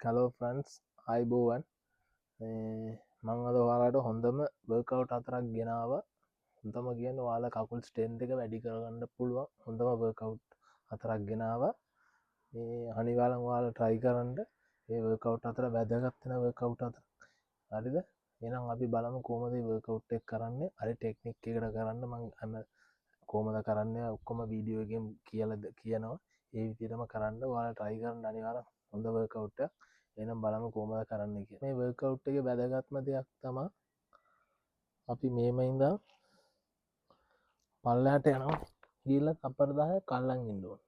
කලෝ France අයිබෝවන් මං අද ඔයාලට හොඳම වර්කවට් අතරක් ගෙනාව හොඳම කියන්න වාල කකුල් ස්ටේන්් එක වැඩි කරගන්න පුළුවන් හොඳම වර්කවට් අතරක් ගෙනාව අනිවාලං වාල ට්‍රයි කරන්න ඒ වර්කවට් අතර වැදගත්වෙන වර්කවට් අතර හරිද එනම් අපි බලම කෝමද වර්කවට් එක් කරන්න අරි ටෙක්නික් එකට කරන්න මං ඇම කෝමද කරන්න ඔක්කොම වීඩියෝගෙන් කියලද කියනවා ඒ විතරම කරන්න වාල ට්‍රයි කරන්න අනිවාර හොඳ වර්කවට්ට එනම් බලම කෝමද කරන්න කිය මේ වර්කවට් එක වැදගත්ම දෙයක් තම අපි මේමයින්දා පල්ලහට යනවා ගීල්ල තපරදාය කල්ලන් ඉන්ඩුවන්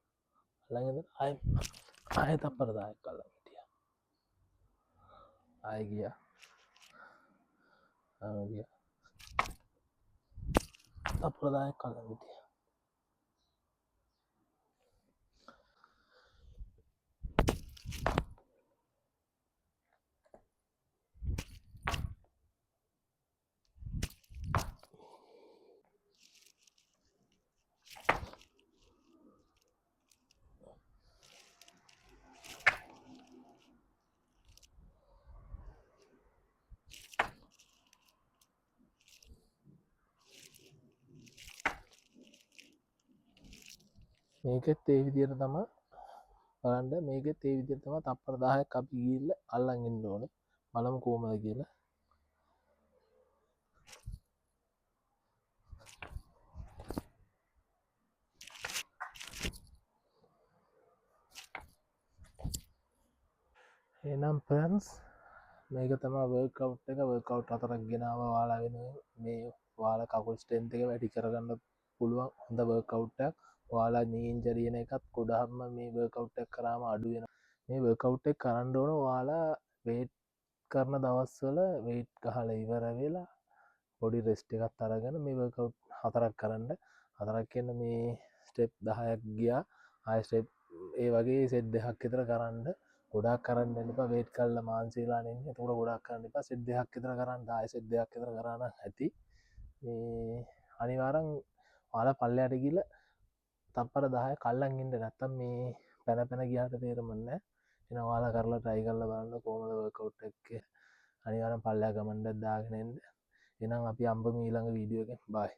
අල්ලඟ අය තපරදාය කල්ල හිටිය අය ගිය ගිය තපරදාය කල්ල හිටිය මේකෙත් ඒ විදියට තම බලන්ඩ මේකෙත් ඒ විදිර තම තප්පරදාහය අපි ගිල්ල අල්ලඟින් ඕන බලම කෝමද කියලා එනම් ප්‍රන්ස් මේක තම වර්කව් එක වර්කව් අතරක් ගෙනාව වාලා වෙන මේ වාල කකුල් ස්ටේන්ත එක වැඩි කරගන්න පුළුවන් හොඳ වර්කව්ටක් වාලා නීන්ජරියන එකත් කොඩහම මේ වර්කව්ටක් කරාම අඩුවෙන මේ වර්කව් එක කරන්න ඕන වාලා වේට් කරන දවස්වල වේට් කහල ඉවර වෙලා පොඩි රෙස්ට එකත් අරගෙන මේ වර්කව් හතරක් කරන්න හතරක් කියන්න මේ ස්ටෙප් 10ක් ගියා ආයිස්ටප් ඒ වගේ සෙට් දෙහක් එතර කරන්න ගොඩක් කරන්න එපා වේට් කල්ල මාන්සේලානෙන් තුර ගොඩක් කරන්න එපා සෙට් දෙයක් එතර කරන්න ආයිසෙට් දෙයක් එතර කරන්න ඇති අනිවාරං වාල පල්ලයට ගිල තපර 10 කල්ලන්ගින්ට නැත්තම් මේ පැන පැන ගියාට තේරමන්න එන වාලා කරලා ටයි කල්ල බලන්න කෝමද වර්කව් එක අනිවාරම් පල්ලයා ගමන්ඩ දාගෙනෙන්ද එනම් අපි අම්බ මීළඟ වීඩියෝ එක බයි